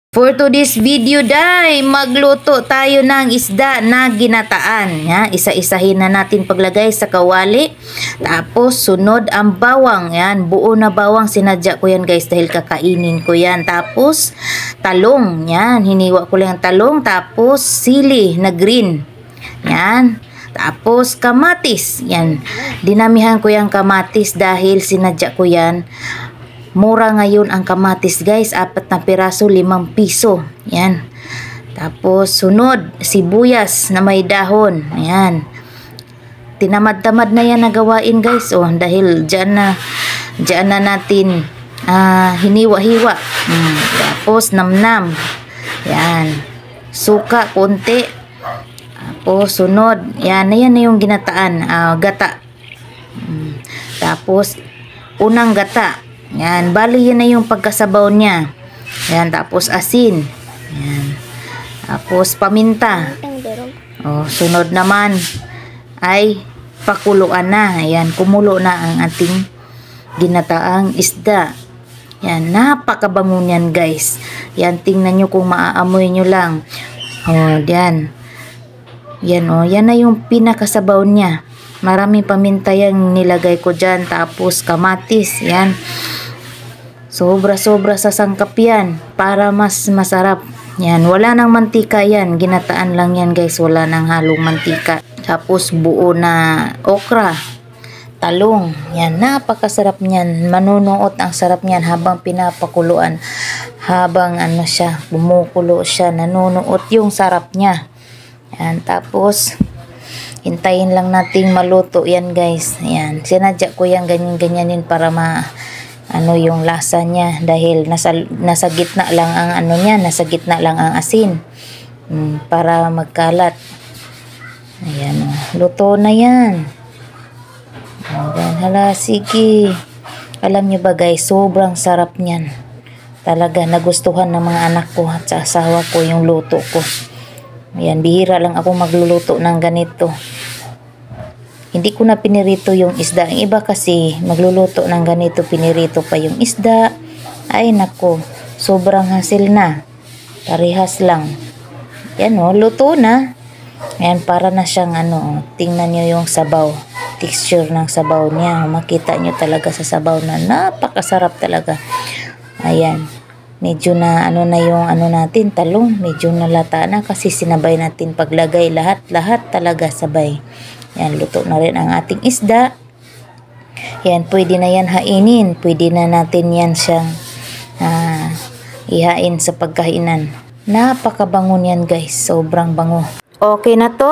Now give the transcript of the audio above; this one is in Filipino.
For today's video day, magluto tayo ng isda na ginataan. Ya, isa-isahin na natin paglagay sa kawali. Tapos sunod ang bawang. Yan, buo na bawang sinadya ko yan guys dahil kakainin ko yan. Tapos talong. Yan, hiniwa ko lang ang talong. Tapos sili na green. Yan. Tapos kamatis. Yan, dinamihan ko yung kamatis dahil sinadya ko yan. Mura ngayon ang kamatis guys, 4 na piraso, 5 piso. Yan. Tapos sunod, sibuyas na may dahon. Yan. Tinamad-tamad na yan na gawain guys. Oh, dahil dyan na natin hiniwa-hiwa. Tapos namnam. Yan. Suka, konti. Tapos sunod, yan na yung ginataan. Gata. Tapos unang gata. Yan, bali yan na yung pagkasabaw niya. Yan, tapos asin. Yan. Tapos paminta. Oh, sunod naman ay pakuluan na. Yan, kumulo na ang ating ginataang isda. Yan, napakabango niyan guys. Yan, tingnan nyo kung maaamoy nyo lang. Oh, yan. Yan, oh, yan na yung pinakasabaw niya. Maraming paminta yung nilagay ko dyan. Tapos kamatis. Yan. Sobra-sobra sa sangkap yan. Para mas masarap. Yan. Wala nang mantika yan. Ginataan lang yan guys. Wala nang halong mantika. Tapos buo na okra. Talong. Yan. Napakasarap niyan. Manunuot ang sarap niyan habang pinapakuluan. Habang ano siya. Bumukulo siya. Nanunuot yung sarap niya. Yan. Tapos hintayin lang nating maluto yan guys. Ayan. Sinadya ko yan ganyan-ganyanin para yung lasa niya dahil nasa gitna lang ang nasa gitna lang ang asin. Para magkalat. Ayan, luto na yan. Ayan, hala, sige. Alam niyo ba guys, sobrang sarap niyan. Talaga nagustuhan ng mga anak ko at sa asawa ko yung luto ko. Ayan, bihira lang ako magluluto ng ganito. Hindi ko na pinirito yung isda. Ang iba kasi magluluto ng ganito, pinirito pa yung isda. Ay nako, sobrang hassle na. Parehas lang. Yan o, luto na. Ayan, para na siyang tingnan nyo yung sabaw. Texture ng sabaw niya. Makita nyo talaga sa sabaw na napakasarap talaga. Ayan. Medyo na na yung natin, talong. Medyo nalata na kasi sinabay natin paglagay. Lahat talaga sabay. Yan, luto na rin ang ating isda. Yan, pwede na yan hainin. Pwede na natin yan siyang ihain sa pagkainan. Napakabango yan guys. Sobrang bango. Okay na to.